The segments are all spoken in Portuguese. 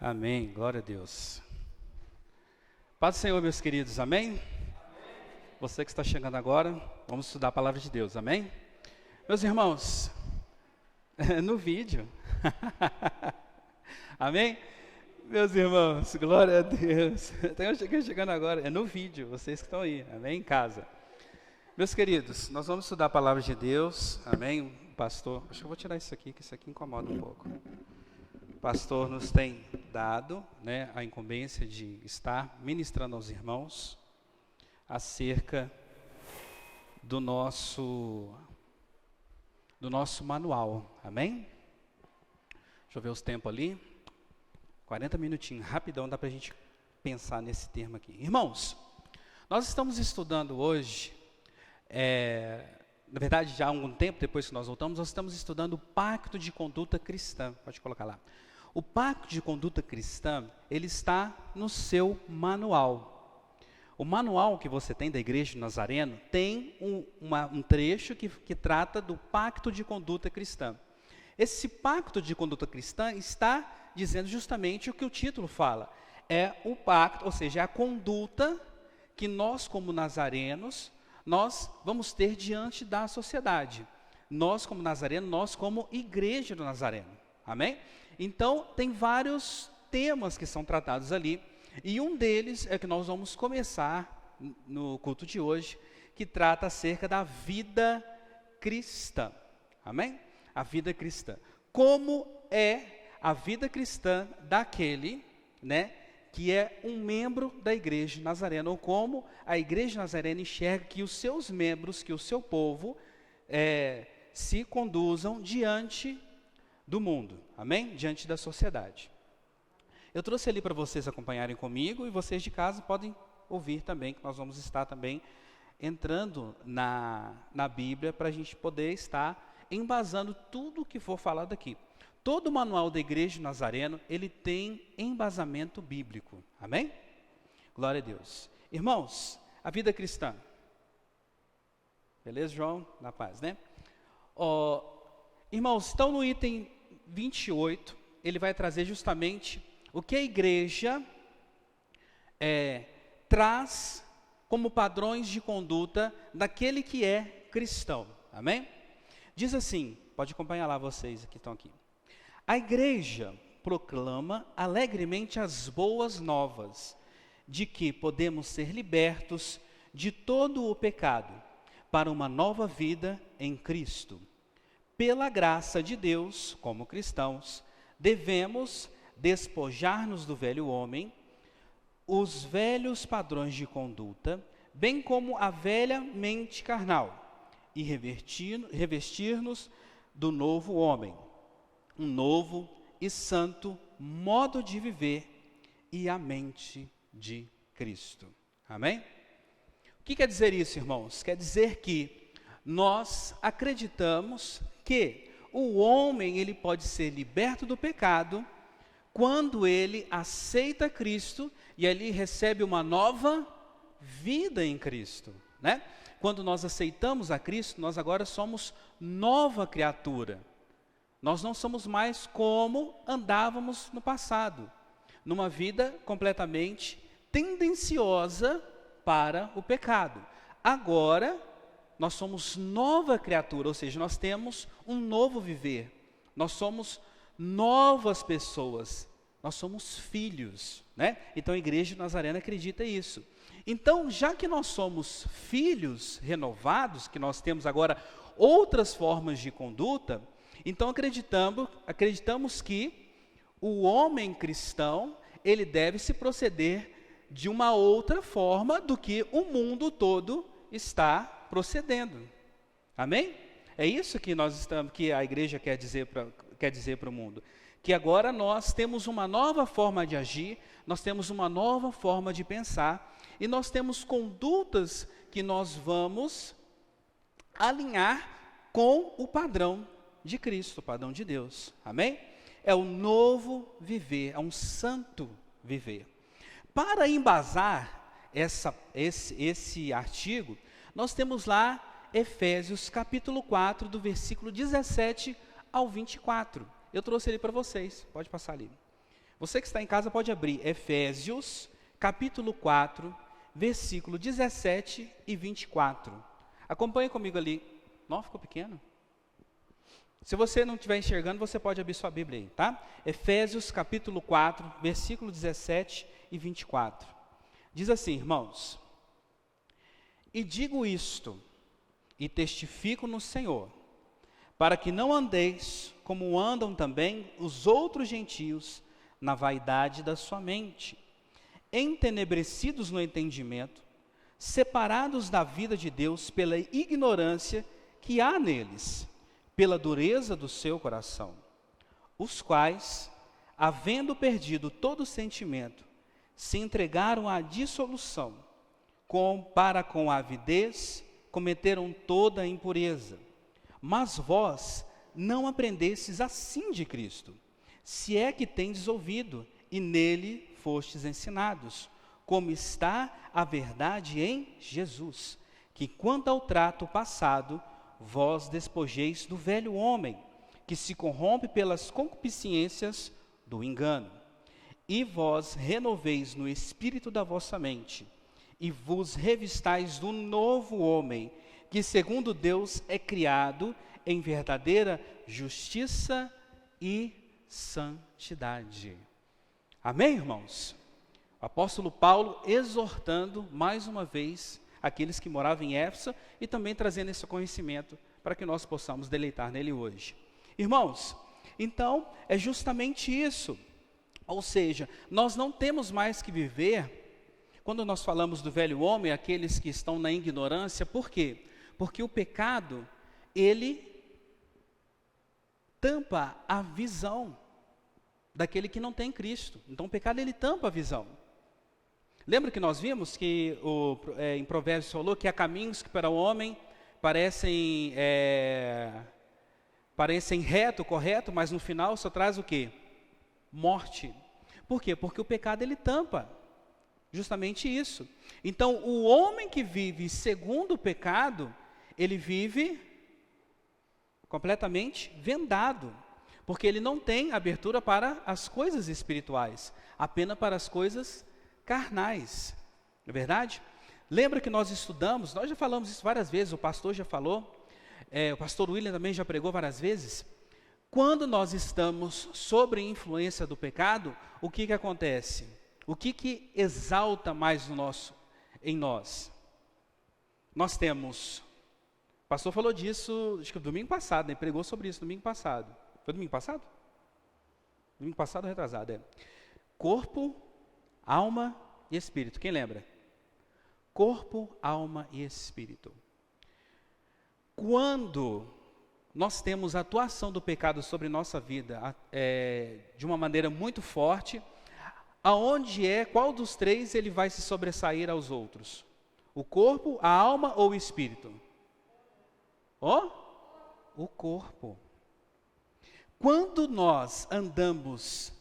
Amém, glória a Deus. Paz do Senhor, meus queridos, amém? Você que está chegando agora, vamos estudar a palavra de Deus, amém? Meus irmãos, no vídeo, amém? Meus irmãos, glória a Deus. Tem alguém chegando agora, é no vídeo, vocês que estão aí, amém? Em casa. Meus queridos, nós vamos estudar a palavra de Deus, amém? O pastor, acho que eu vou tirar isso aqui, que isso aqui incomoda um pouco. O pastor nos tem dado, a incumbência de estar ministrando aos irmãos acerca do nosso manual, amém? Deixa eu ver os tempos ali, 40 minutinhos, rapidão, dá para a gente pensar nesse termo aqui. Irmãos, nós estamos estudando hoje, na verdade já há algum tempo depois que nós voltamos, nós estamos estudando o Pacto de Conduta Cristã, pode colocar lá. O Pacto de Conduta Cristã, ele está no seu manual. O manual que você tem da Igreja de Nazareno tem um trecho que trata do Pacto de Conduta Cristã. Esse Pacto de Conduta Cristã está dizendo justamente o que o título fala. É o pacto, ou seja, é a conduta que nós como nazarenos, nós vamos ter diante da sociedade. Nós como nazareno, nós como Igreja do Nazareno. Amém? Então, tem vários temas que são tratados ali, e um deles é que nós vamos começar no culto de hoje, que trata acerca da vida cristã. Amém? A vida cristã. Como é a vida cristã daquele, que é um membro da Igreja Nazarena, ou como a Igreja Nazarena enxerga que os seus membros, que o seu povo, se conduzam diante do mundo, amém? Diante da sociedade. Eu trouxe ali para vocês acompanharem comigo, e vocês de casa podem ouvir também, que nós vamos estar também entrando na Bíblia, para a gente poder estar embasando tudo o que for falado aqui. Todo o manual da Igreja Nazareno, ele tem embasamento bíblico, amém? Glória a Deus. Irmãos, a vida cristã. Beleza, João? Na paz, né? Irmãos, então no item 28, ele vai trazer justamente o que a igreja traz como padrões de conduta daquele que é cristão, amém? Diz assim, pode acompanhar lá vocês que estão aqui. A igreja proclama alegremente as boas novas de que podemos ser libertos de todo o pecado para uma nova vida em Cristo. Pela graça de Deus, como cristãos, devemos despojar-nos do velho homem, os velhos padrões de conduta, bem como a velha mente carnal, e revestir-nos do novo homem, um novo e santo modo de viver e a mente de Cristo. Amém? O que quer dizer isso, irmãos? Quer dizer que nós acreditamos que o homem ele pode ser liberto do pecado quando ele aceita Cristo e ele recebe uma nova vida em Cristo, Quando nós aceitamos a Cristo, nós agora somos nova criatura. Nós não somos mais como andávamos no passado, numa vida completamente tendenciosa para o pecado. Agora, nós somos nova criatura, ou seja, nós temos um novo viver. Nós somos novas pessoas, nós somos filhos, Então a Igreja de Nazareno acredita isso. Então, já que nós somos filhos renovados, que nós temos agora outras formas de conduta, então acreditamos que o homem cristão, ele deve se proceder de uma outra forma do que o mundo todo está procedendo. Amém? É isso que a igreja quer dizer para o mundo. Que agora nós temos uma nova forma de agir, nós temos uma nova forma de pensar, e nós temos condutas que nós vamos alinhar com o padrão de Cristo, o padrão de Deus. Amém? É o novo viver, é um santo viver. Para embasar esse artigo, nós temos lá Efésios capítulo 4, do versículo 17 ao 24. Eu trouxe ele para vocês, pode passar ali. Você que está em casa pode abrir Efésios, capítulo 4, versículo 17 e 24. Acompanhe comigo ali. Não, ficou pequeno? Se você não estiver enxergando, você pode abrir sua Bíblia aí, tá? Efésios, capítulo 4, versículo 17 e 24. Diz assim, irmãos: E digo isto, e testifico no Senhor, para que não andeis como andam também os outros gentios, na vaidade da sua mente, entenebrecidos no entendimento, separados da vida de Deus pela ignorância que há neles, pela dureza do seu coração, os quais, havendo perdido todo sentimento, se entregaram à dissolução, para com avidez cometeram toda a impureza. Mas vós não aprendestes assim de Cristo, se é que tendes ouvido, e nele fostes ensinados, como está a verdade em Jesus, que quanto ao trato passado, vós despojeis do velho homem, que se corrompe pelas concupiscências do engano, e vós renoveis no espírito da vossa mente, e vos revistais do novo homem, que segundo Deus é criado em verdadeira justiça e santidade. Amém, irmãos? O apóstolo Paulo exortando mais uma vez aqueles que moravam em Éfeso e também trazendo esse conhecimento para que nós possamos deleitar nele hoje. Irmãos, então é justamente isso. Ou seja, nós não temos mais que viver, quando nós falamos do velho homem, aqueles que estão na ignorância, por quê? Porque o pecado, ele tampa a visão daquele que não tem Cristo. Então o pecado, ele tampa a visão. Lembra que nós vimos que em Provérbios falou que há caminhos que para o homem parecem reto, correto, mas no final só traz o quê? Morte. Por quê? Porque o pecado, ele tampa justamente isso. Então o homem que vive segundo o pecado, ele vive completamente vendado, porque ele não tem abertura para as coisas espirituais, apenas para as coisas carnais, não é verdade? Lembra que nós estudamos, nós já falamos isso várias vezes, o pastor já falou, o pastor William também já pregou várias vezes. Quando nós estamos sob influência do pecado, o que acontece? O que exalta mais em nós? Nós temos, o pastor falou disso, acho que domingo passado, né? Pregou sobre isso domingo passado. Foi domingo passado? Domingo passado ou retrasado, Corpo, alma e espírito. Quem lembra? Corpo, alma e espírito. Quando nós temos a atuação do pecado sobre nossa vida de uma maneira muito forte, qual dos três ele vai se sobressair aos outros? O corpo, a alma ou o espírito? O corpo. Quando nós andamos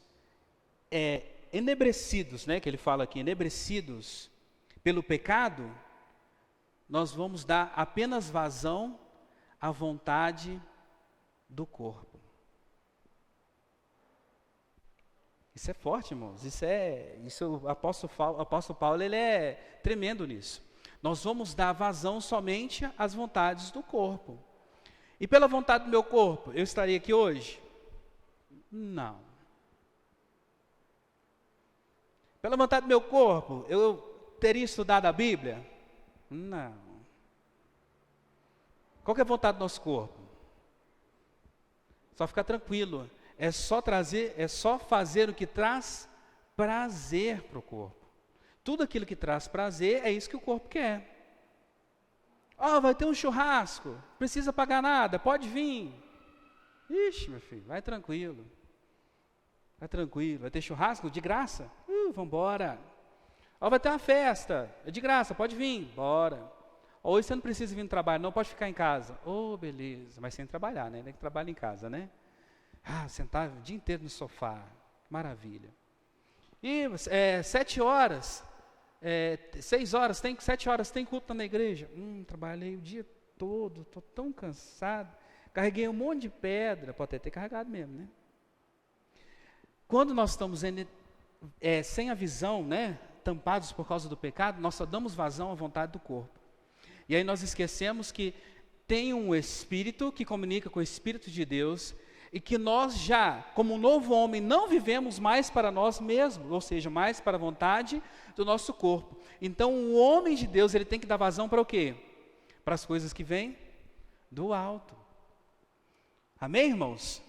enebrecidos, que ele fala aqui, enebrecidos pelo pecado, nós vamos dar apenas vazão à vontade do corpo. Isso é forte, irmãos. O apóstolo Paulo, ele é tremendo nisso. Nós vamos dar vazão somente às vontades do corpo. E pela vontade do meu corpo, eu estaria aqui hoje? Não. Pela vontade do meu corpo, eu teria estudado a Bíblia? Não. Qual que é a vontade do nosso corpo? Só ficar tranquilo. É só fazer o que traz prazer para o corpo. Tudo aquilo que traz prazer, é isso que o corpo quer. Vai ter um churrasco, precisa pagar nada, pode vir. Ixi, meu filho, vai tranquilo. Vai ter churrasco de graça? Vamos embora. Vai ter uma festa, é de graça, pode vir, bora. Hoje você não precisa vir no trabalho, não, pode ficar em casa. Beleza, mas sem trabalhar, né? Nem que trabalha em casa, né? Sentar o dia inteiro no sofá, maravilha. E 7 horas, 6 horas, 7 horas tem culto na igreja. Trabalhei o dia todo, estou tão cansado. Carreguei um monte de pedra, pode até ter carregado mesmo, né? Quando nós estamos sem a visão, né, tampados por causa do pecado, nós só damos vazão à vontade do corpo. E aí nós esquecemos que tem um Espírito que comunica com o Espírito de Deus, e que nós já, como um novo homem, não vivemos mais para nós mesmos, ou seja, mais para a vontade do nosso corpo. Então o homem de Deus, ele tem que dar vazão para o quê? Para as coisas que vêm do alto. Amém, irmãos?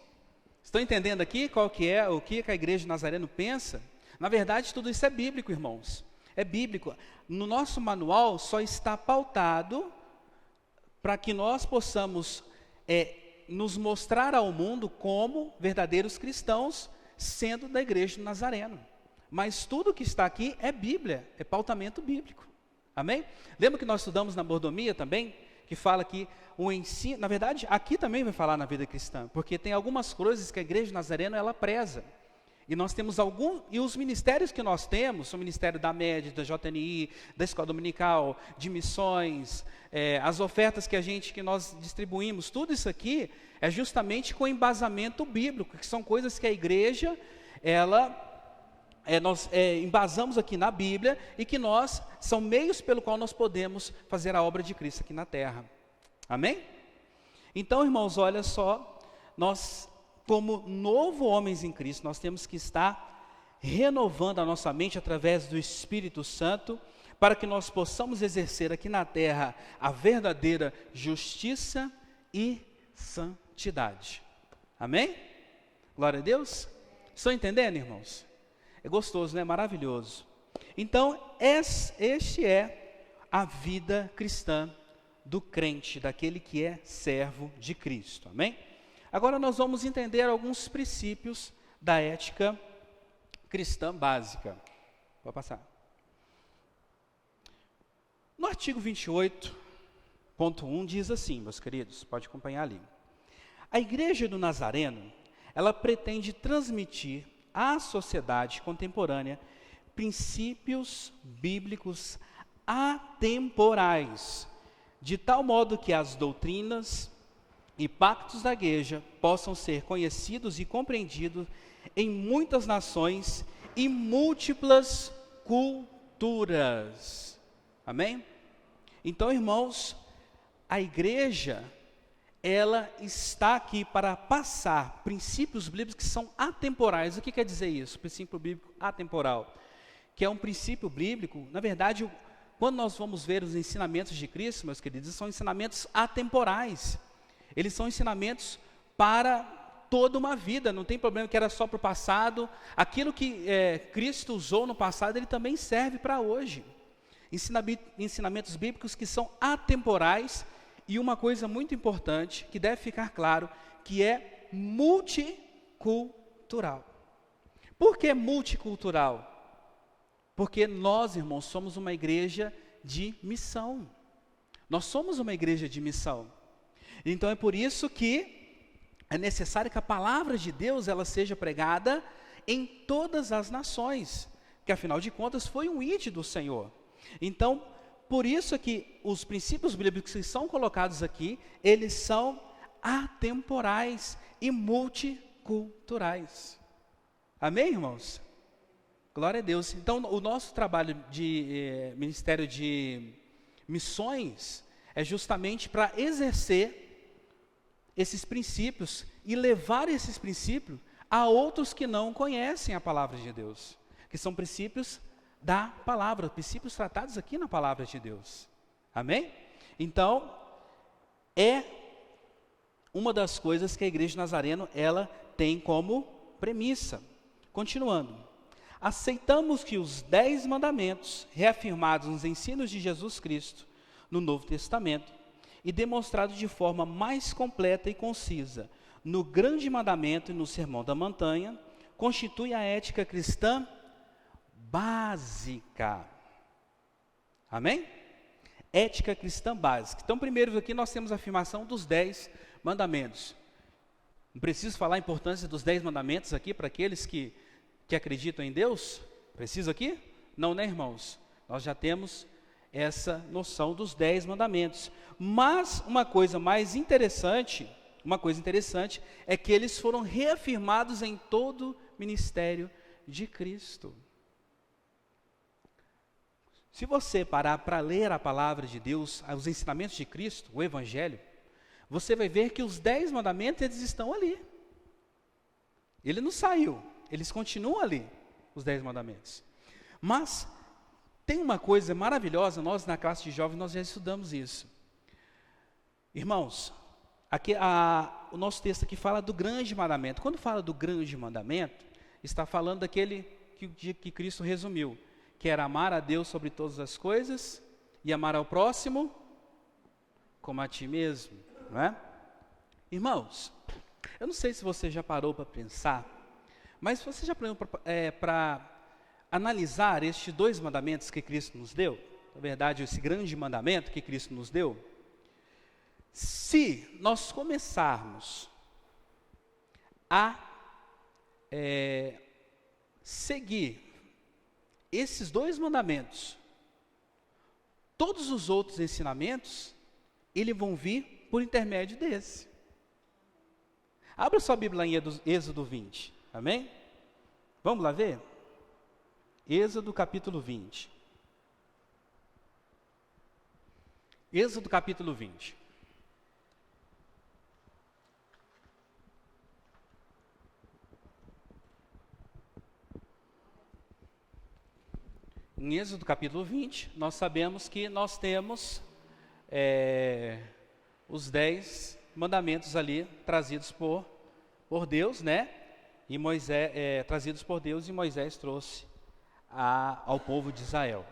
Estão entendendo aqui o que a igreja de Nazareno pensa? Na verdade, tudo isso é bíblico, irmãos. É bíblico. No nosso manual só está pautado para que nós possamos nos mostrar ao mundo como verdadeiros cristãos, sendo da igreja de Nazareno. Mas tudo que está aqui é Bíblia, é pautamento bíblico. Amém? Lembra que nós estudamos na mordomia também? Que fala que o ensino, na verdade, aqui também vai falar na vida cristã, porque tem algumas coisas que a igreja de Nazareno, ela preza. E nós temos e os ministérios que nós temos, o ministério da MED, da JNI, da Escola Dominical, de missões, as ofertas que nós distribuímos, tudo isso aqui é justamente com embasamento bíblico, que são coisas que a igreja, nós embasamos aqui na Bíblia, e que são meios pelo qual nós podemos fazer a obra de Cristo aqui na terra. Amém? Então, irmãos, olha só, nós, como novo homens em Cristo, nós temos que estar renovando a nossa mente através do Espírito Santo, para que nós possamos exercer aqui na terra a verdadeira justiça e santidade. Amém? Glória a Deus. Estão entendendo, irmãos? É gostoso, né? Maravilhoso. Então, este é a vida cristã do crente, daquele que é servo de Cristo. Amém? Agora nós vamos entender alguns princípios da ética cristã básica. Vou passar. No artigo 28.1 diz assim, meus queridos, pode acompanhar ali. A igreja do Nazareno, ela pretende transmitir à sociedade contemporânea princípios bíblicos atemporais, de tal modo que as doutrinas e pactos da igreja possam ser conhecidos e compreendidos em muitas nações e múltiplas culturas. Amém? Então, irmãos, a igreja, ela está aqui para passar princípios bíblicos que são atemporais. O que quer dizer isso? Princípio bíblico atemporal, que é um princípio bíblico, na verdade, quando nós vamos ver os ensinamentos de Cristo, meus queridos, são ensinamentos atemporais. Eles são ensinamentos para toda uma vida, não tem problema que era só para o passado. Aquilo que Cristo usou no passado, ele também serve para hoje. Ensinamentos bíblicos que são atemporais, e uma coisa muito importante, que deve ficar claro, que é multicultural. Por que multicultural? Porque nós, irmãos, somos uma igreja de missão. Nós somos uma igreja de missão. Então é por isso que é necessário que a palavra de Deus ela seja pregada em todas as nações, que afinal de contas foi um ide do Senhor. Então, por isso é que os princípios bíblicos que são colocados aqui, eles são atemporais e multiculturais. Amém, irmãos? Glória a Deus. Então, o nosso trabalho de ministério de missões é justamente para exercer esses princípios e levar esses princípios a outros que não conhecem a palavra de Deus, que são princípios da palavra, princípios tratados aqui na palavra de Deus. Amém? Então, é uma das coisas que a igreja de Nazareno, ela tem como premissa. Continuando. Aceitamos que os 10 mandamentos, reafirmados nos ensinos de Jesus Cristo, no Novo Testamento, e demonstrados de forma mais completa e concisa, no grande mandamento e no sermão da montanha, constitui a ética cristã básica. Amém? Ética cristã básica. Então, primeiro aqui nós temos a afirmação dos 10 mandamentos. Não preciso falar a importância dos 10 mandamentos aqui para aqueles que acreditam em Deus? Preciso aqui? Não, né, irmãos? Nós já temos essa noção dos 10 mandamentos. Mas uma coisa mais interessante uma coisa interessante é que eles foram reafirmados em todo o ministério de Cristo. Se você parar para ler a palavra de Deus, os ensinamentos de Cristo, o Evangelho, você vai ver que os 10 mandamentos, eles estão ali. Ele não saiu, eles continuam ali, os 10 mandamentos. Mas tem uma coisa maravilhosa, nós na classe de jovens, nós já estudamos isso. Irmãos, aqui o nosso texto aqui fala do grande mandamento. Quando fala do grande mandamento, está falando daquele que Cristo resumiu, que era amar a Deus sobre todas as coisas e amar ao próximo como a ti mesmo, não é? Irmãos, eu não sei se você já parou para pensar, mas você já parou para analisar estes 2 mandamentos que Cristo nos deu? Na verdade, esse grande mandamento que Cristo nos deu? Se nós começarmos a seguir esses 2 mandamentos, todos os outros ensinamentos, eles vão vir por intermédio desse. Abra sua Bíblia em Êxodo 20, amém? Vamos lá ver? Êxodo capítulo 20. Êxodo capítulo 20. Em Êxodo capítulo 20, nós sabemos que nós temos os 10 mandamentos ali trazidos por Deus, né? E Moisés, trazidos por Deus, e Moisés trouxe ao povo de Israel.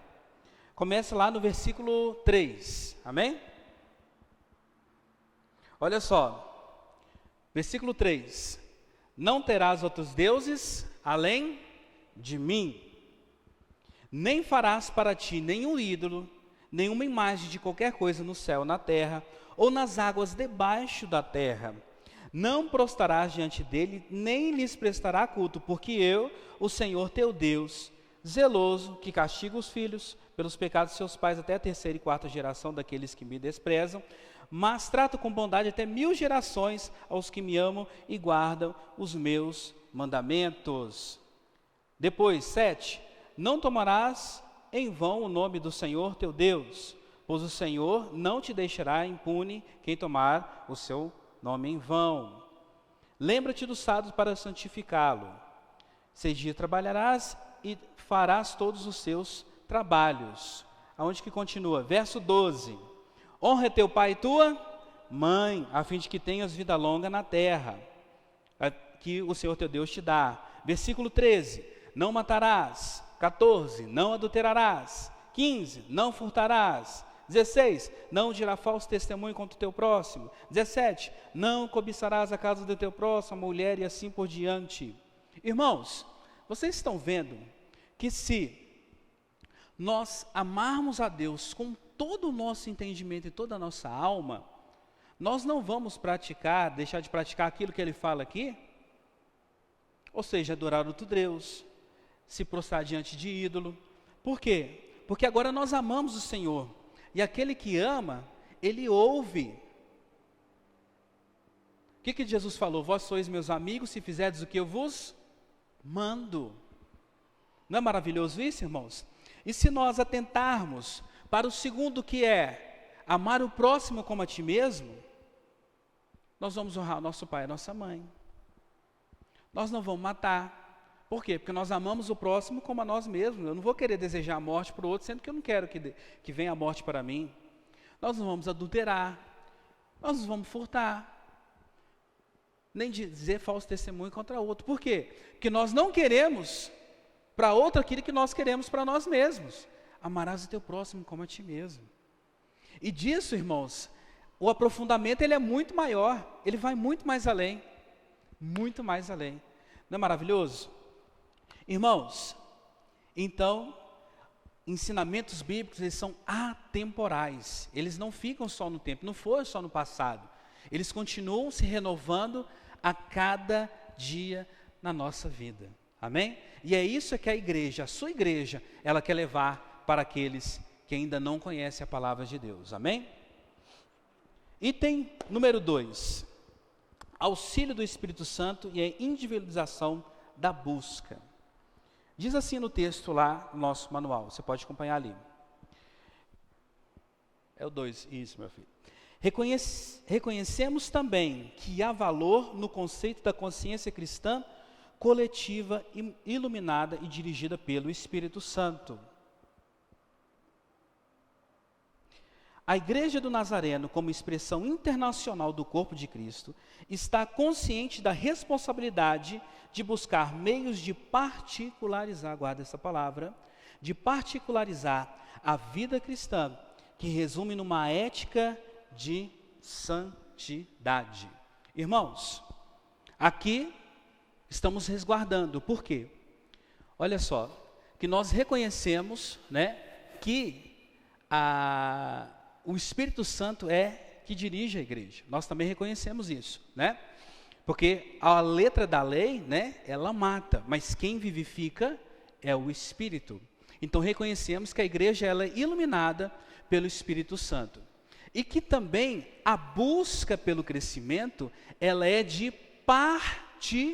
Começa lá no versículo 3, amém? Olha só, versículo 3: não terás outros deuses além de mim, nem farás para ti nenhum ídolo, nenhuma imagem de qualquer coisa no céu, na terra, ou nas águas debaixo da terra. Não prostrarás diante dele, nem lhes prestará culto, porque eu, o Senhor teu Deus, zeloso, que castiga os filhos pelos pecados de seus pais até a 3ª e 4ª geração daqueles que me desprezam, mas trato com bondade até 1000 gerações aos que me amam e guardam os meus mandamentos. Depois, 7, não tomarás em vão o nome do Senhor teu Deus, pois o Senhor não te deixará impune quem tomar o seu nome em vão. Lembra-te do sábado para santificá-lo. 6 dias trabalharás e farás todos os seus trabalhos. Aonde que continua? Verso 12. Honra teu pai e tua mãe, a fim de que tenhas vida longa na terra, que o Senhor teu Deus te dá. Versículo 13. Não matarás. 14, não adulterarás. 15, não furtarás. 16, não dirá falso testemunho contra o teu próximo. 17, não cobiçarás a casa do teu próximo, a mulher, e assim por diante. Irmãos, vocês estão vendo que se nós amarmos a Deus com todo o nosso entendimento e toda a nossa alma, nós não vamos deixar de praticar aquilo que ele fala aqui, ou seja, adorar outro Deus, se prostrar diante de ídolo. Por quê? Porque agora nós amamos o Senhor, e aquele que ama, ele ouve. O que Jesus falou? Vós sois meus amigos se fizerdes o que eu vos mando. Não é maravilhoso isso, irmãos? E se nós atentarmos para o segundo, que é amar o próximo como a ti mesmo, nós vamos honrar o nosso pai e a nossa mãe. Nós não vamos matar. Por quê? Porque nós amamos o próximo como a nós mesmos. Eu não vou querer desejar a morte para o outro, sendo que eu não quero que venha a morte para mim. Nós não vamos adulterar, nós não vamos furtar, nem dizer falso testemunho contra o outro. Por quê? Porque nós não queremos para outro aquilo que nós queremos para nós mesmos. Amarás o teu próximo como a ti mesmo. E disso, irmãos, o aprofundamento ele é muito maior, ele vai muito mais além. Muito mais além. Não é maravilhoso? Irmãos, então, ensinamentos bíblicos, eles são atemporais. Eles não ficam só no tempo, não foi só no passado. Eles continuam se renovando a cada dia na nossa vida. Amém? E é isso que a igreja, a sua igreja, ela quer levar para aqueles que ainda não conhecem a palavra de Deus. Amém? Item número 2. auxílio do Espírito Santo e a individualização da busca. Diz assim no texto lá, no nosso manual, você pode acompanhar ali. É o 2, isso, meu filho. Reconhecemos também que há valor no conceito da consciência cristã coletiva, iluminada e dirigida pelo Espírito Santo. A Igreja do Nazareno, como expressão internacional do corpo de Cristo, está consciente da responsabilidade de buscar meios de particularizar, guarda essa palavra, de particularizar a vida cristã, que resume numa ética de santidade. Irmãos, aqui estamos resguardando. Por quê? Olha só, que nós reconhecemos, né, que o Espírito Santo é que dirige a igreja. Nós também reconhecemos isso, né? Porque a letra da lei, né, ela mata, mas quem vivifica é o Espírito. Então reconhecemos que a igreja ela é iluminada pelo Espírito Santo. E que também a busca pelo crescimento, ela é de particular.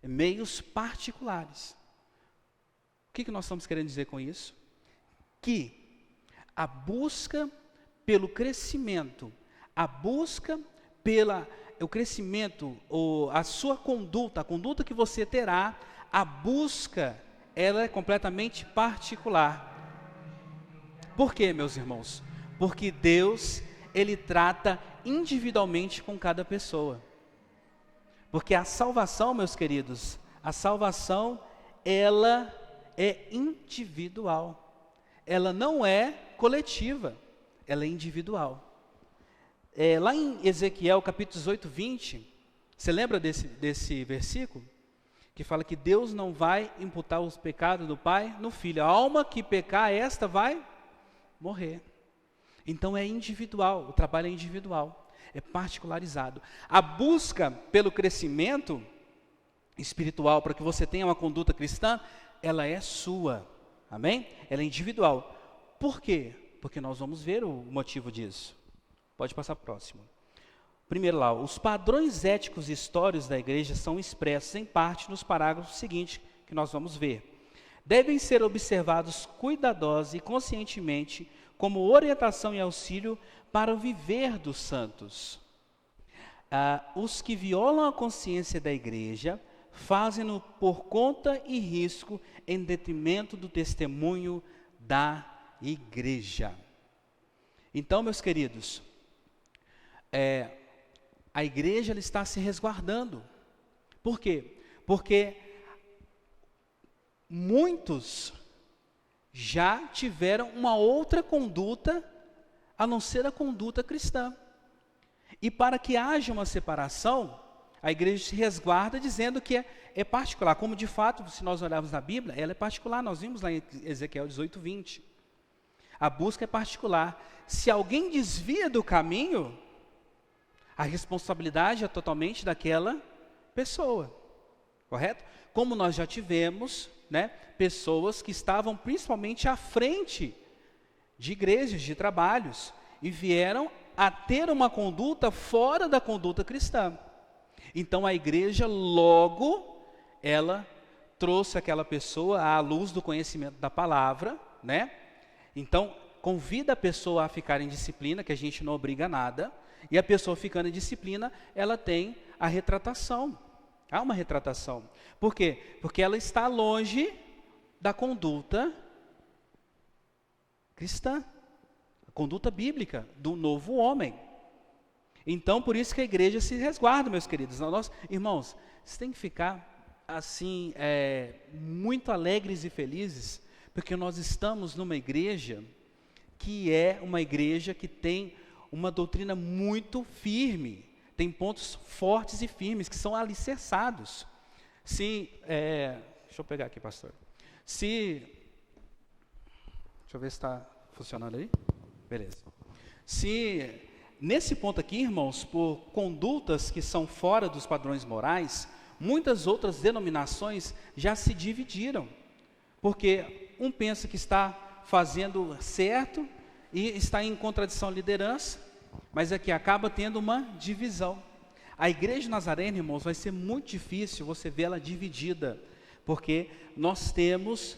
Meios particulares. O que nós estamos querendo dizer com isso? Que a busca pelo crescimento, a busca pelo crescimento, ou a sua conduta, a conduta que você terá, a busca, ela é completamente particular. Por quê, meus irmãos? Porque Deus, Ele trata individualmente com cada pessoa. Porque a salvação, meus queridos, a salvação, ela é individual. Ela não é coletiva, ela é individual. Lá em Ezequiel, capítulo 18, 20, você lembra desse versículo? Que fala que Deus não vai imputar os pecados do pai no filho. A alma que pecar, esta vai morrer. Então é individual, o trabalho é individual, é particularizado. A busca pelo crescimento espiritual, para que você tenha uma conduta cristã, ela é sua, amém? Ela é individual. Por quê? Porque nós vamos ver o motivo disso. Pode passar para o próximo. Primeiro lá, os padrões éticos e históricos da igreja são expressos em parte nos parágrafos seguintes que nós vamos ver. Devem ser observados cuidadosa e conscientemente como orientação e auxílio para o viver dos santos. Os que violam a consciência da igreja fazem-no por conta e risco em detrimento do testemunho da igreja. Então, meus queridos, a igreja ela está se resguardando. Por quê? Porque muitos já tiveram uma outra conduta a não ser a conduta cristã. E para que haja uma separação, a igreja se resguarda dizendo que é particular. Como de fato, se nós olharmos na Bíblia, ela é particular. Nós vimos lá em Ezequiel 18, 20. A busca é particular. Se alguém desvia do caminho, a responsabilidade é totalmente daquela pessoa. Correto? Como nós já tivemos, né, pessoas que estavam principalmente à frente de igrejas, de trabalhos, e vieram a ter uma conduta fora da conduta cristã. Então a igreja logo, ela trouxe aquela pessoa à luz do conhecimento da palavra, né? Então convida a pessoa a ficar em disciplina, que a gente não obriga a nada, e a pessoa ficando em disciplina, ela tem a retratação. Há uma retratação. Por quê? Porque ela está longe da conduta cristã, a conduta bíblica do novo homem. Então, por isso que a igreja se resguarda, meus queridos. Irmãos, vocês têm que ficar assim, muito alegres e felizes, porque nós estamos numa igreja que é uma igreja que tem uma doutrina muito firme, tem pontos fortes e firmes, que são alicerçados. Deixa eu pegar aqui, pastor. Deixa eu ver se está funcionando aí. Beleza. Se nesse ponto aqui, irmãos, por condutas que são fora dos padrões morais, muitas outras denominações já se dividiram. Porque um pensa que está fazendo certo e está em contradição à liderança, mas aqui acaba tendo uma divisão. A igreja nazarena, irmãos, vai ser muito difícil você ver ela dividida, porque nós temos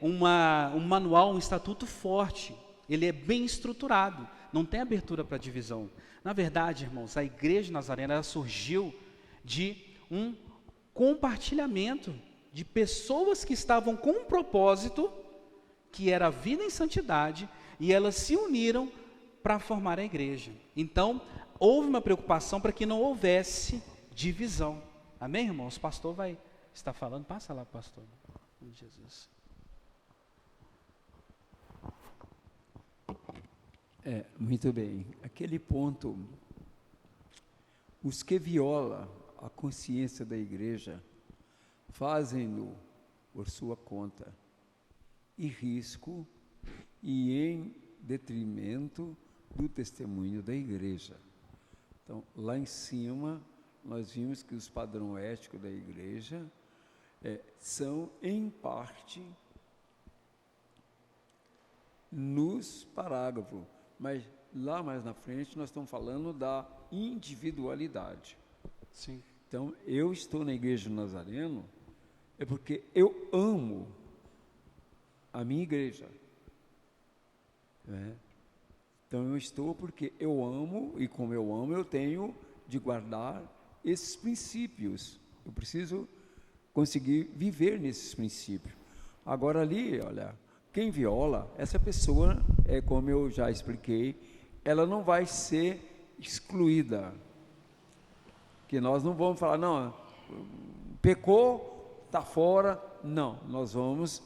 um manual, um estatuto forte, ele é bem estruturado, não tem abertura para divisão. Na verdade, irmãos, a igreja nazarena ela surgiu de um compartilhamento de pessoas que estavam com um propósito, que era a vida em santidade, e elas se uniram para formar a igreja. Então, houve uma preocupação para que não houvesse divisão. Amém, irmãos? O pastor vai estar falando. Passa lá, pastor. Em nome de Jesus. Muito bem. Aquele ponto, os que violam a consciência da igreja, fazem-no por sua conta e risco e em detrimento do testemunho da igreja. Então, lá em cima, nós vimos que os padrões éticos da igreja são, em parte, nos parágrafos, mas lá mais na frente nós estamos falando da individualidade. Sim. Então, eu estou na igreja do Nazareno, é porque eu amo a minha igreja. Então, eu estou porque eu amo, e como eu amo, eu tenho de guardar esses princípios. Eu preciso conseguir viver nesses princípios. Agora ali, olha, quem viola, essa pessoa, como eu já expliquei, ela não vai ser excluída. Que nós não vamos falar, não, pecou, está fora. Não, nós vamos...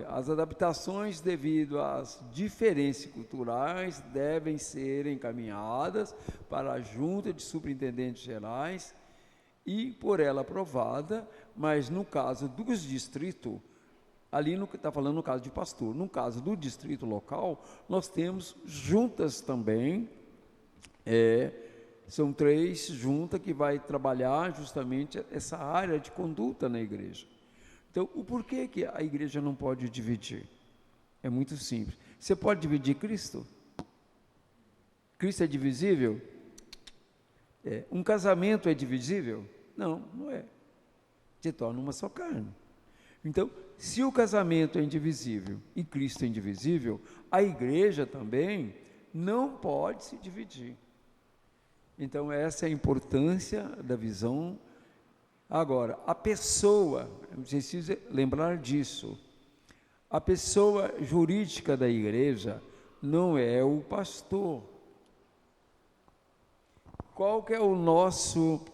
As adaptações devido às diferenças culturais devem ser encaminhadas para a Junta de Superintendentes Gerais e por ela aprovada, mas no caso dos distritos, ali está falando no caso de pastor, no caso do distrito local, nós temos juntas também, são 3 juntas que vai trabalhar justamente essa área de conduta na igreja. Então, o porquê que a igreja não pode dividir? É muito simples. Você pode dividir Cristo? Cristo é divisível? Um casamento é divisível? Não, não é. Se torna uma só carne. Então, se o casamento é indivisível e Cristo é indivisível, a igreja também não pode se dividir. Então, essa é a importância da visão. Agora, a pessoa, precisa lembrar disso, a pessoa jurídica da igreja não é o pastor. Qual que é o nosso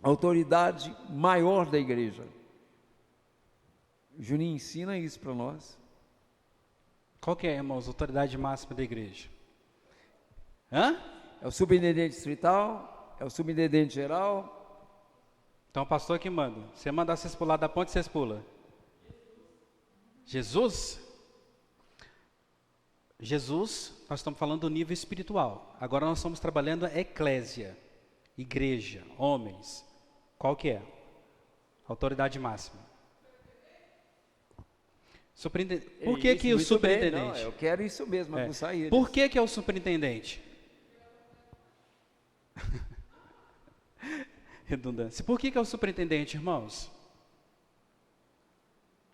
autoridade maior da igreja? Juninho, ensina isso para nós. Qual que é, irmãos, a autoridade máxima da igreja? Hã? É o superintendente distrital? É o superintendente geral? Então, o pastor que manda. Você mandar vocês pular da ponte, vocês pulam. Jesus? Jesus, nós estamos falando do nível espiritual. Agora nós estamos trabalhando a eclésia, igreja, homens. Qual que é? Autoridade máxima. Por que que o superintendente? Não, eu quero isso mesmo, aguçar eles. Por que é o superintendente? Redundância. Por que é o superintendente, irmãos?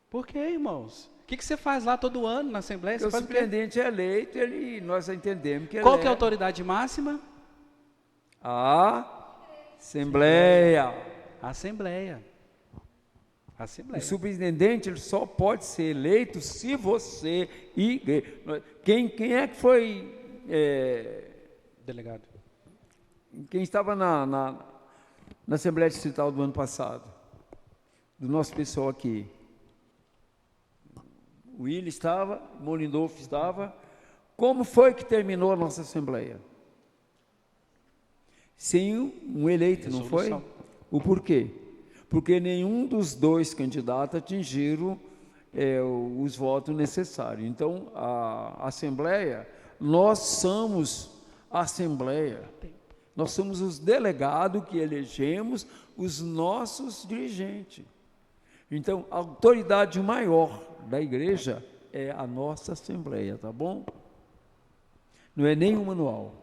Por que, irmãos? O que você faz lá todo ano na Assembleia? Porque o superintendente é eleito, nós entendemos que ele Qual que é a autoridade máxima? A Assembleia. A Assembleia. O superintendente ele só pode ser eleito se você... Quem é que foi... Delegado. Quem estava na Assembleia Distrital do ano passado? Do nosso pessoal aqui. O Willi estava, Molindolfo estava. Como foi que terminou a nossa Assembleia? Sem um eleito, não foi? O porquê? Porque nenhum dos 2 candidatos atingiram os votos necessários. Então, a Assembleia, nós somos a Assembleia. Nós somos os delegados que elegemos os nossos dirigentes. Então, a autoridade maior da igreja é a nossa Assembleia, tá bom? não é nem um manual.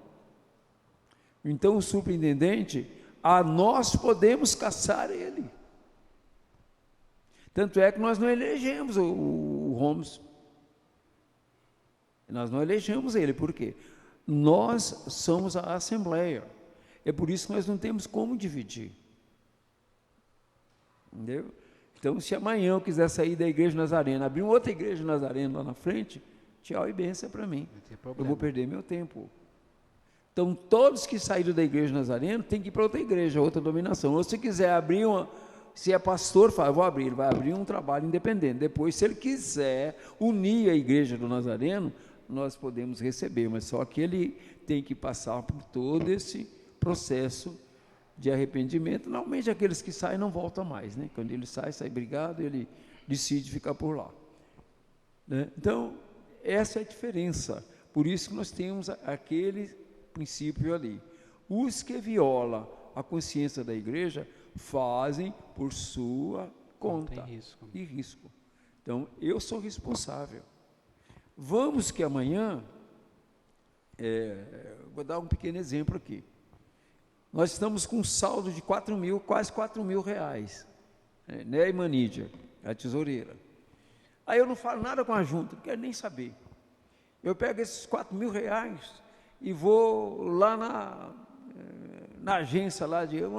Então o superintendente, nós podemos caçar ele. Tanto é que nós não elegemos o Holmes. Nós não elegemos ele, por quê? Nós somos a Assembleia. É por isso que nós não temos como dividir. Entendeu? Então, se amanhã eu quiser sair da igreja Nazarena, abrir uma outra igreja Nazarena lá na frente, tchau e benção para mim. Eu vou perder meu tempo. Então, todos que saíram da igreja Nazarena têm que ir para outra igreja, outra dominação. Ou se quiser abrir se é pastor, fala, vou abrir, ele vai abrir um trabalho independente. Depois, se ele quiser unir a igreja do Nazareno, nós podemos receber, mas só que ele tem que passar por todo esse processo de arrependimento. Normalmente aqueles que saem não voltam mais, né? Quando ele sai brigado, ele decide ficar por lá, né? Então, essa é a diferença. Por isso que nós temos aquele princípio ali. Os que violam a consciência da igreja fazem por sua conta e risco. Então, eu sou responsável. Vamos que amanhã, vou dar um pequeno exemplo aqui. Nós estamos com um saldo de quase 4 mil reais, né, Imanídia, a tesoureira. Aí eu não falo nada com a junta, não quero nem saber. Eu pego esses 4 mil reais e vou lá na agência lá eu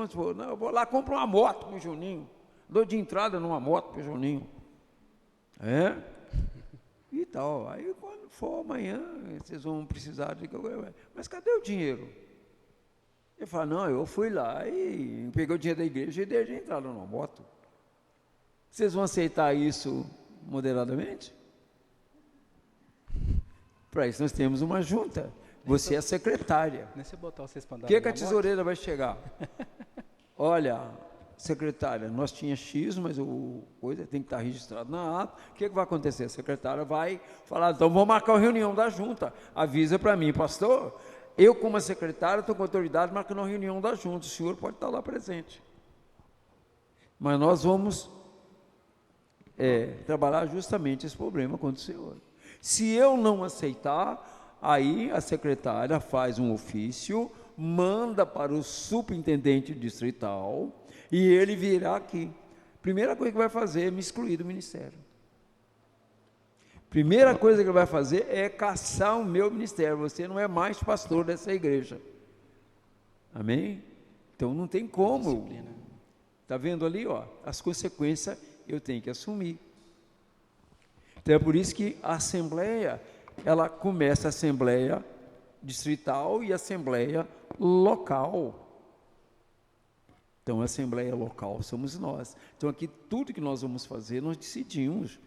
vou lá, compro uma moto para o Juninho, dou de entrada numa moto para o Juninho. E tal. Aí quando for amanhã, vocês vão precisar de... Mas cadê o dinheiro? Ele fala, não, eu fui lá e peguei o dinheiro da igreja e dei de entrada numa moto. Vocês vão aceitar isso moderadamente? Para isso nós temos uma junta. Você é secretária. O que a tesoureira vai chegar? Olha, secretária, nós tinha X, mas o coisa tem que estar registrado na ata. O que vai acontecer? A secretária vai falar, então vamos marcar a reunião da junta. Avisa para mim, pastor, eu como a secretária estou com autoridade marcando a reunião da junta, o senhor pode estar lá presente. Mas nós vamos trabalhar justamente esse problema com o senhor. Se eu não aceitar, aí a secretária faz um ofício, manda para o superintendente distrital e ele virá aqui. Primeira coisa que vai fazer é me excluir do ministério. Primeira coisa que ele vai fazer é caçar o meu ministério. Você não é mais pastor dessa igreja. Amém? Então não tem como. Está vendo ali, ó, as consequências eu tenho que assumir. Então é por isso que a assembleia, ela começa a assembleia distrital e a assembleia local. Então a assembleia local somos nós. Então aqui tudo que nós vamos fazer, nós decidimos.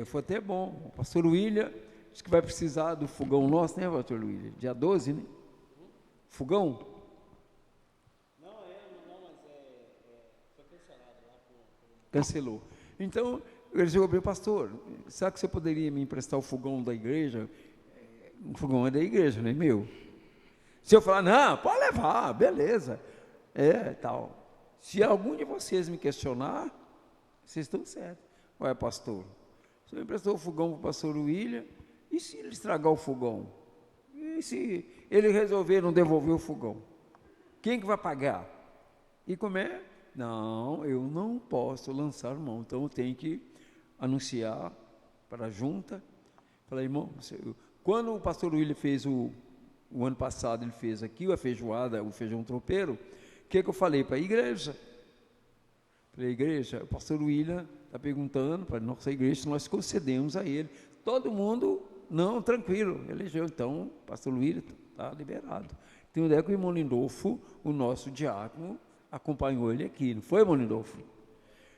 Foi até bom, o pastor William disse que vai precisar do fogão nosso, né, pastor William? Dia 12, né? Fogão? Não, mas foi cancelado lá. Cancelou. Então, ele chegou para mim, pastor, será que você poderia me emprestar o fogão da igreja? O fogão é da igreja, não é meu. Se eu falar, não, pode levar, beleza. Tal. Se algum de vocês me questionar, vocês estão certos. Olha, pastor, você emprestou o fogão para o pastor William, e se ele estragar o fogão? E se ele resolver não devolver o fogão? Quem que vai pagar? E como é? Não, eu não posso lançar mão, então eu tenho que anunciar para a junta. Falei, irmão, quando o pastor William fez o ano passado, ele fez aqui a feijoada, o feijão tropeiro, o que eu falei para a igreja? Falei, igreja, o pastor William está perguntando para a nossa igreja se nós concedemos a ele. Todo mundo, não, tranquilo, elegeu. Então, o pastor William está liberado. Tem onde é que o irmão Lindolfo, o nosso diácono, acompanhou ele aqui, não foi, irmão Lindolfo?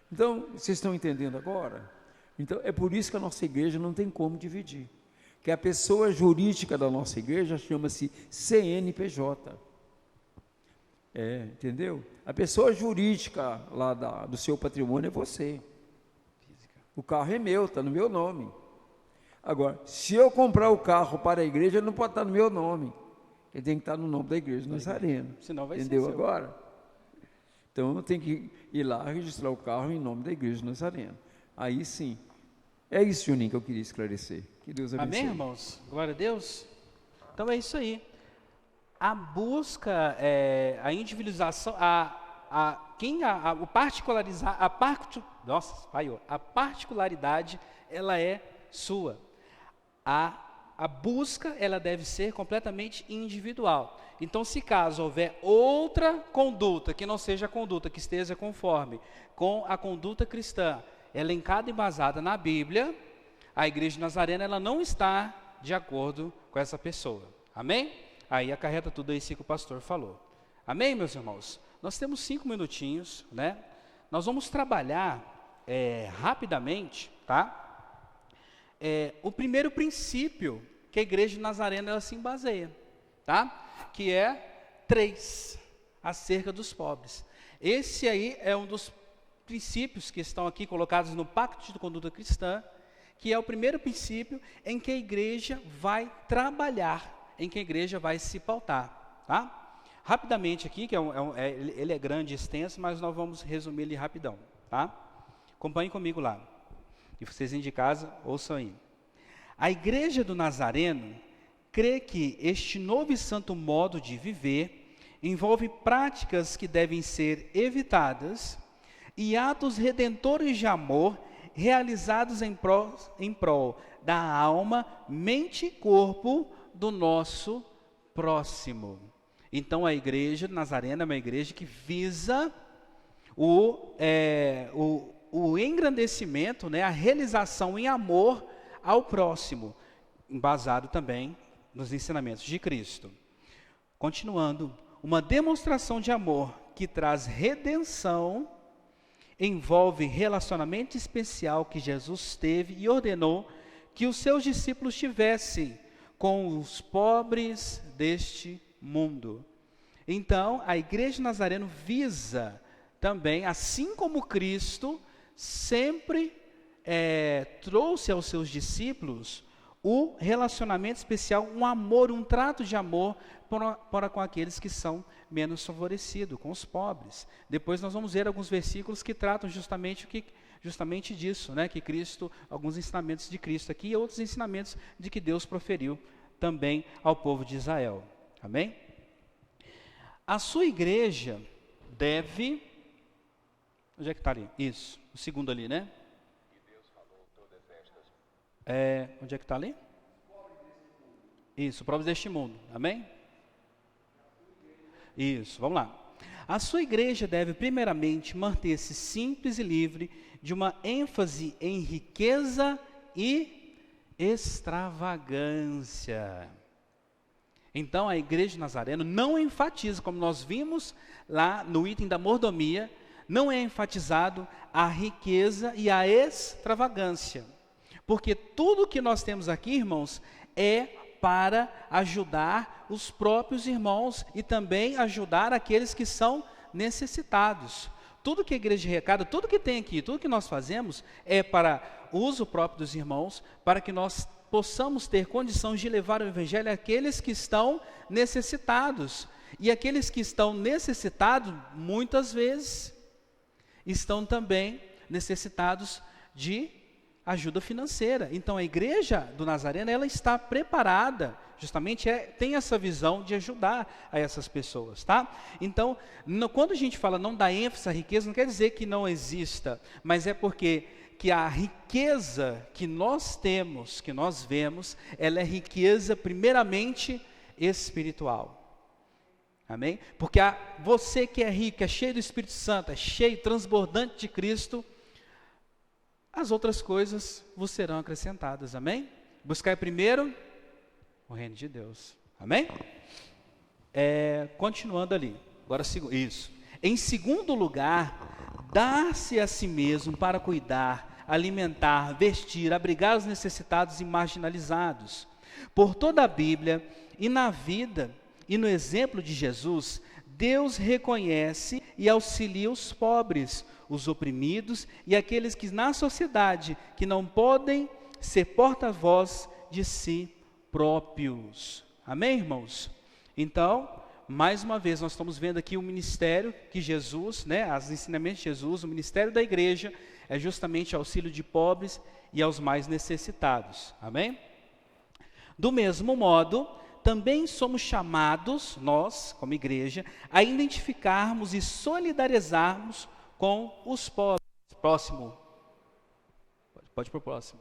Então, vocês estão entendendo agora? Então, é por isso que a nossa igreja não tem como dividir. Que a pessoa jurídica da nossa igreja chama-se CNPJ. Entendeu? A pessoa jurídica lá do seu patrimônio é você. O carro é meu, está no meu nome. Agora, se eu comprar o carro para a igreja, ele não pode estar no meu nome. Ele tem que estar no nome da igreja Nazareno. Senão vai entendeu ser agora? Então, eu tenho que ir lá registrar o carro em nome da igreja Nazareno. Aí sim. É isso, Juninho, que eu queria esclarecer. Que Deus abençoe. Amém, irmãos? Glória a Deus. Então é isso aí. A busca, a individualização, a particularidade, ela é sua. A busca, ela deve ser completamente individual. Então, se caso houver outra conduta, que não seja a conduta que esteja conforme com a conduta cristã, elencada e embasada na Bíblia, a Igreja Nazarena, ela não está de acordo com essa pessoa. Amém? Aí acarreta tudo isso que o pastor falou. Amém, meus irmãos? Nós temos 5 minutinhos, né? Nós vamos trabalhar rapidamente, tá? O primeiro princípio que a Igreja Nazarena ela se baseia, tá? Que é 3, acerca dos pobres. Esse aí é um dos princípios que estão aqui colocados no Pacto de Conduta Cristã, que é o primeiro princípio em que a igreja vai trabalhar, em que a igreja vai se pautar, tá? Rapidamente aqui, que ele é grande e extenso, mas nós vamos resumir ele rapidão, tá? Acompanhem comigo lá. E vocês de casa, ouçam aí. A Igreja do Nazareno crê que este novo e santo modo de viver envolve práticas que devem ser evitadas e atos redentores de amor realizados em prol da alma, mente e corpo do nosso próximo. Então a Igreja Nazarena é uma igreja que visa o engrandecimento, né, a realização em amor ao próximo, embasado também nos ensinamentos de Cristo. Continuando, uma demonstração de amor que traz redenção envolve relacionamento especial que Jesus teve e ordenou que os seus discípulos tivessem com os pobres deste mundo. Então, a Igreja Nazarena visa também, assim como Cristo sempre trouxe aos seus discípulos o relacionamento especial, um amor, um trato de amor para com aqueles que são menos favorecidos, com os pobres. Depois nós vamos ver alguns versículos que tratam justamente disso, né? Que Cristo, alguns ensinamentos de Cristo aqui e outros ensinamentos de que Deus proferiu também ao povo de Israel. Amém? A sua igreja deve... Onde é que está ali? Isso, o segundo ali, né? Onde é que está ali? Isso, pobres deste mundo. Amém? Isso, vamos lá. A sua igreja deve primeiramente manter-se simples e livre de uma ênfase em riqueza e extravagância. Então a Igreja Nazarena não enfatiza, como nós vimos lá no item da mordomia, não é enfatizado a riqueza e a extravagância. Porque tudo que nós temos aqui, irmãos, é para ajudar os próprios irmãos e também ajudar aqueles que são necessitados. Tudo que a igreja arrecada, tudo que tem aqui, tudo que nós fazemos é para uso próprio dos irmãos, para que nós possamos ter condições de levar o evangelho àqueles que estão necessitados. E aqueles que estão necessitados, muitas vezes, estão também necessitados de ajuda financeira. Então a Igreja do Nazareno, ela está preparada, justamente tem essa visão de ajudar a essas pessoas, tá? Então, quando a gente fala não dá ênfase à riqueza, não quer dizer que não exista, mas é porque que a riqueza que nós temos, que nós vemos, ela é riqueza primeiramente espiritual. Amém? Porque você que é rico, é cheio do Espírito Santo, é cheio, transbordante de Cristo, as outras coisas vos serão acrescentadas, amém? Buscai primeiro o reino de Deus, amém? Continuando ali, agora isso. Em segundo lugar, dar-se a si mesmo para cuidar, alimentar, vestir, abrigar os necessitados e marginalizados. Por toda a Bíblia e na vida e no exemplo de Jesus, Deus reconhece e auxilia os pobres, os oprimidos e aqueles que na sociedade que não podem ser porta-voz de si próprios. Amém, irmãos? Então, mais uma vez, nós estamos vendo aqui o ministério que Jesus, né, os ensinamentos de Jesus, o ministério da igreja é justamente auxílio de pobres e aos mais necessitados. Amém? Do mesmo modo, também somos chamados, nós, como igreja, a identificarmos e solidarizarmos com os pobres. Próximo. Pode ir para o próximo.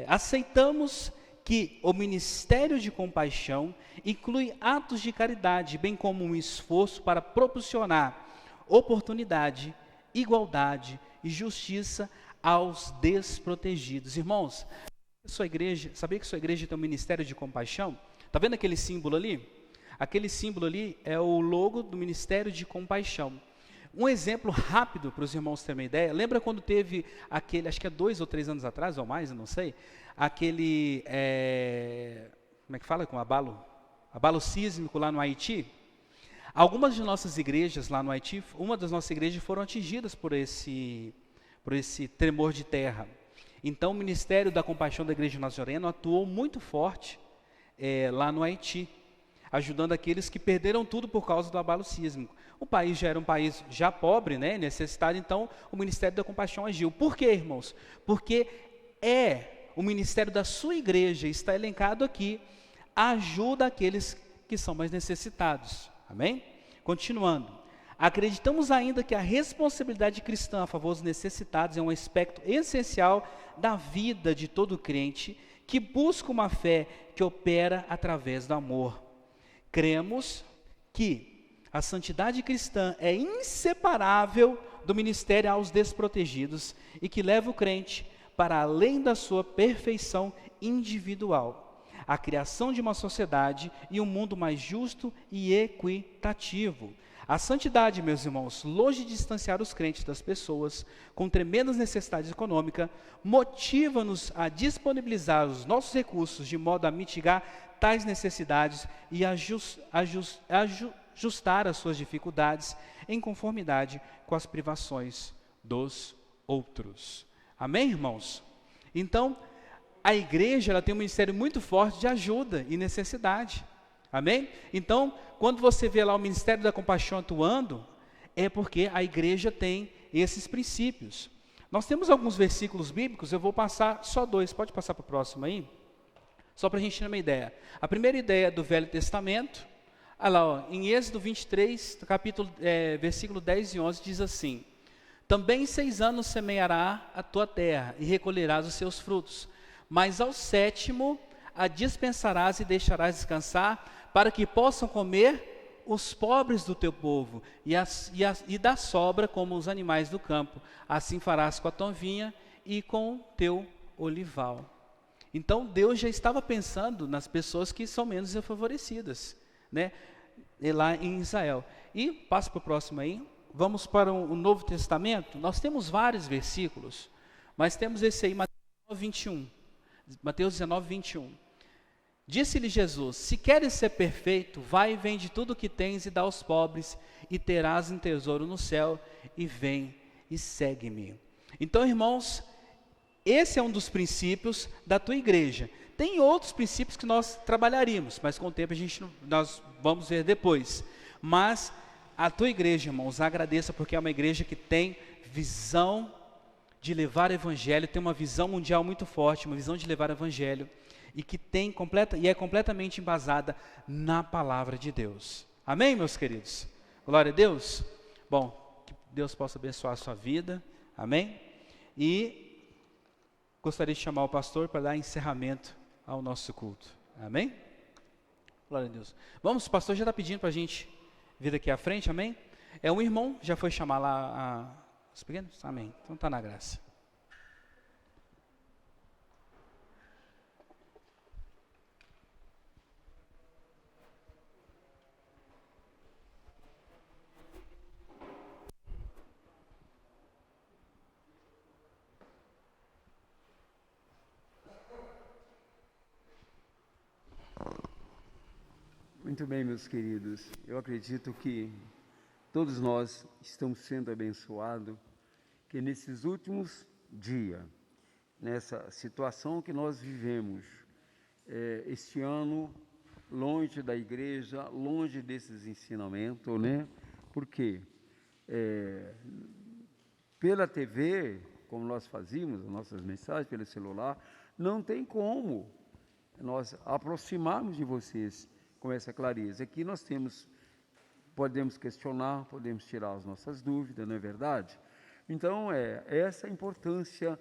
Aceitamos que o ministério de compaixão inclui atos de caridade, bem como um esforço para proporcionar oportunidade, igualdade e justiça aos desprotegidos. Irmãos, sabia que sua igreja tem um ministério de compaixão? Está vendo aquele símbolo ali? Aquele símbolo ali é o logo do ministério de compaixão. Um exemplo rápido para os irmãos terem uma ideia, lembra quando teve aquele, acho que é 2 ou 3 anos atrás, ou mais, eu não sei, aquele, como é que fala, com abalo sísmico lá no Haiti? Algumas de nossas igrejas lá no Haiti, uma das nossas igrejas foram atingidas por esse tremor de terra. Então o Ministério da Compaixão da Igreja Nazareno atuou muito forte lá no Haiti, ajudando aqueles que perderam tudo por causa do abalo sísmico. O país já era um país já pobre, né, necessitado, então o Ministério da Compaixão agiu. Por quê, irmãos? Porque o ministério da sua igreja, está elencado aqui, ajuda aqueles que são mais necessitados. Amém? Continuando. Acreditamos ainda que a responsabilidade cristã a favor dos necessitados é um aspecto essencial da vida de todo crente que busca uma fé que opera através do amor. Cremos que a santidade cristã é inseparável do ministério aos desprotegidos e que leva o crente para além da sua perfeição individual, a criação de uma sociedade e um mundo mais justo e equitativo. A santidade, meus irmãos, longe de distanciar os crentes das pessoas com tremendas necessidades econômicas, motiva-nos a disponibilizar os nossos recursos de modo a mitigar tais necessidades e ajustar as suas dificuldades em conformidade com as privações dos outros. Amém, irmãos? Então, a igreja ela tem um ministério muito forte de ajuda e necessidade. Amém? Então, quando você vê lá o Ministério da Compaixão atuando, é porque a igreja tem esses princípios. Nós temos alguns versículos bíblicos, eu vou passar só 2, pode passar para o próximo aí? Só para a gente ter uma ideia. A primeira ideia do Velho Testamento, olha lá, ó, em Êxodo 23, versículo 10 e 11, diz assim: também 6 anos semeará a tua terra e recolherás os seus frutos, mas ao 7º a dispensarás e deixarás descansar, para que possam comer os pobres do teu povo, e da sobra como os animais do campo. Assim farás com a tua vinha e com o teu olival. Então Deus já estava pensando nas pessoas que são menos favorecidas, né? E lá em Israel. E passa para o próximo aí. Vamos para o Novo Testamento. Nós temos vários versículos, mas temos esse aí, Mateus 19, 21. Disse-lhe Jesus: se queres ser perfeito, vai e vende tudo o que tens e dá aos pobres, e terás um tesouro no céu, e vem e segue-me. Então, irmãos, esse é um dos princípios da tua igreja. Tem outros princípios que nós trabalharíamos, mas com o tempo nós vamos ver depois. Mas a tua igreja, irmãos, agradeça, porque é uma igreja que tem visão de levar o evangelho, tem uma visão mundial muito forte, uma visão de levar o evangelho, e que é completamente embasada na palavra de Deus. Amém, meus queridos? Glória a Deus. Bom, que Deus possa abençoar a sua vida. Amém? E gostaria de chamar o pastor para dar encerramento ao nosso culto. Amém? Glória a Deus. Vamos, o pastor já está pedindo para a gente vir aqui à frente, amém? Um irmão já foi chamar lá os pequenos? Amém. Então está na graça. Muito bem, meus queridos. Eu acredito que todos nós estamos sendo abençoados, que nesses últimos dias, nessa situação que nós vivemos, este ano, longe da igreja, longe desses ensinamentos, né? Porque pela TV, como nós fazíamos, as nossas mensagens, pelo celular, não tem como nós aproximarmos de vocês com essa clareza. Aqui nós podemos questionar, podemos tirar as nossas dúvidas, não é verdade? Então, essa a importância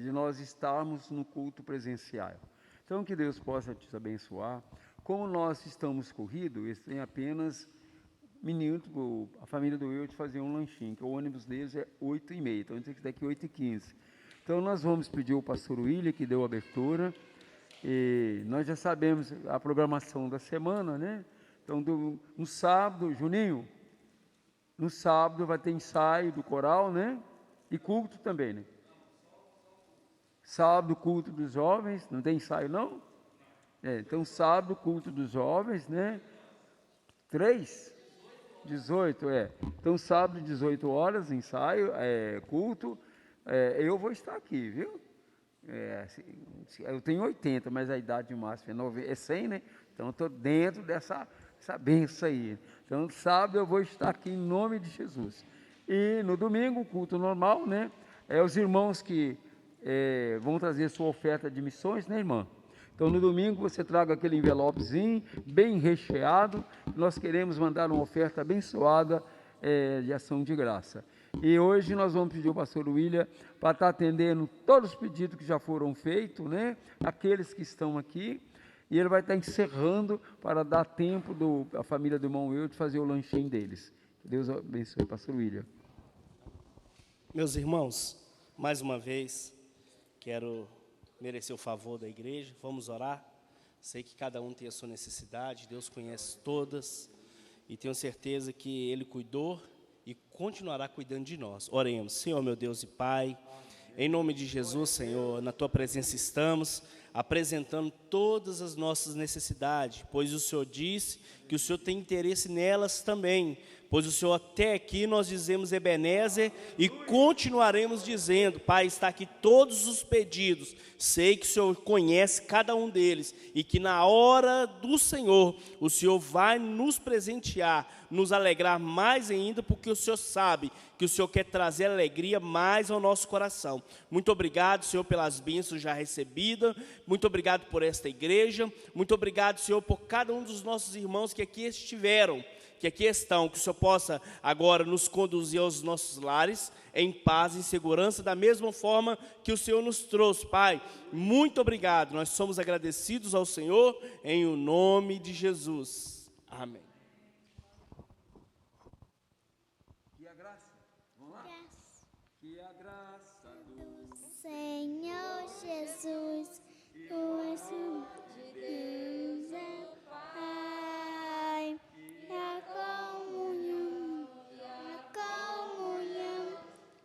de nós estarmos no culto presencial. Então, que Deus possa te abençoar. Como nós estamos corridos, tem apenas minutos, a família do Eudes fazer um lanchinho, que o ônibus deles é 8h30, então a gente tem que estar aqui 8h15. Então, nós vamos pedir ao pastor William, que deu a abertura, e nós já sabemos a programação da semana, né? Então, no sábado, Juninho, no sábado vai ter ensaio do coral, né? E culto também, né? Sábado, culto dos jovens, não tem ensaio, não? Então, sábado, culto dos jovens, né? 18, Então, sábado, 18 horas, ensaio, culto. Eu vou estar aqui, viu? Eu tenho 80, mas a idade máxima é 100, né? Então, eu estou dentro dessa benção aí. Então, sábado eu vou estar aqui em nome de Jesus. E no domingo, culto normal, né? Os irmãos que vão trazer sua oferta de missões, né, irmã? Então, no domingo, você traga aquele envelopezinho, bem recheado. Nós queremos mandar uma oferta abençoada de ação de graça. E hoje nós vamos pedir ao pastor William para estar atendendo todos os pedidos que já foram feitos, né? Aqueles que estão aqui. E ele vai estar encerrando para dar tempo a família do irmão Eudes fazer o lanchinho deles. Deus abençoe, pastor William. Meus irmãos, mais uma vez, quero merecer o favor da igreja. Vamos orar. Sei que cada um tem a sua necessidade, Deus conhece todas, e tenho certeza que Ele cuidou e continuará cuidando de nós. Oremos. Senhor, meu Deus e Pai, em nome de Jesus, Senhor, na Tua presença estamos, apresentando todas as nossas necessidades, pois o Senhor disse que o Senhor tem interesse nelas também, pois o Senhor até aqui nós dizemos Ebenezer e continuaremos dizendo. Pai, está aqui todos os pedidos, sei que o Senhor conhece cada um deles e que na hora do Senhor o Senhor vai nos presentear, nos alegrar mais ainda, porque o Senhor sabe que o Senhor quer trazer alegria mais ao nosso coração. Muito obrigado, Senhor, pelas bênçãos já recebidas, muito obrigado por esta igreja, muito obrigado, Senhor, por cada um dos nossos irmãos que aqui estiveram, que aqui estão, que o Senhor possa agora nos conduzir aos nossos lares, em paz, em segurança, da mesma forma que o Senhor nos trouxe, Pai. Muito obrigado, nós somos agradecidos ao Senhor, em o nome de Jesus. Amém. Que a graça, vamos lá? Que a graça do Senhor Jesus, o Espírito de Deus é Pai, a comunhão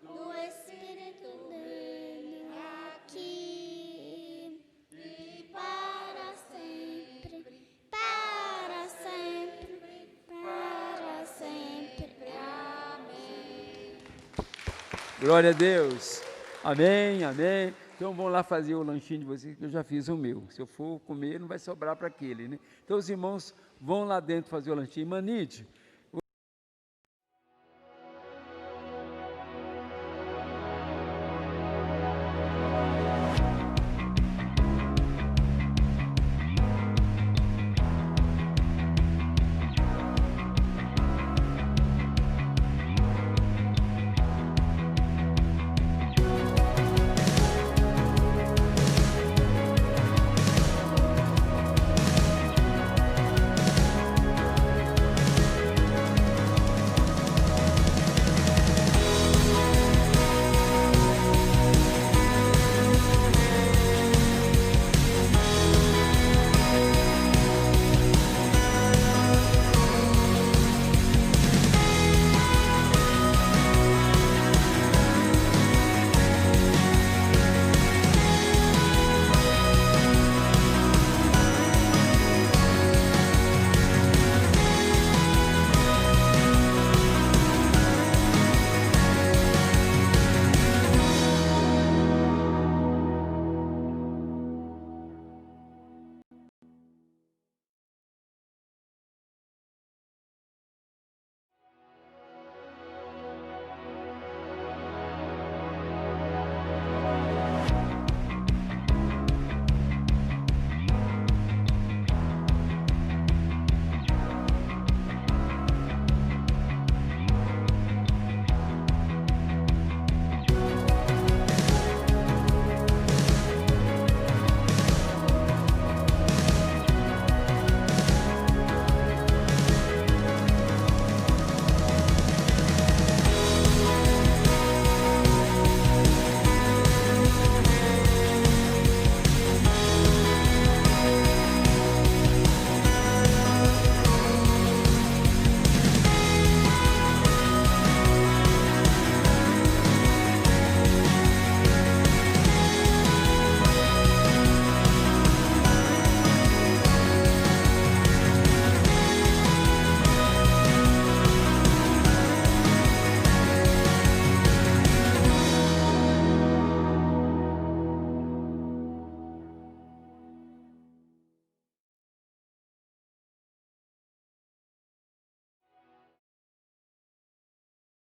do Espírito dele aqui e para sempre, para sempre, para sempre. Amém. Glória a Deus. Amém, amém. Então vamos lá fazer o lanchinho de vocês, que eu já fiz o meu. Se eu for comer, não vai sobrar para aquele, né? Então os irmãos vão lá dentro fazer o lanchinho. Manite,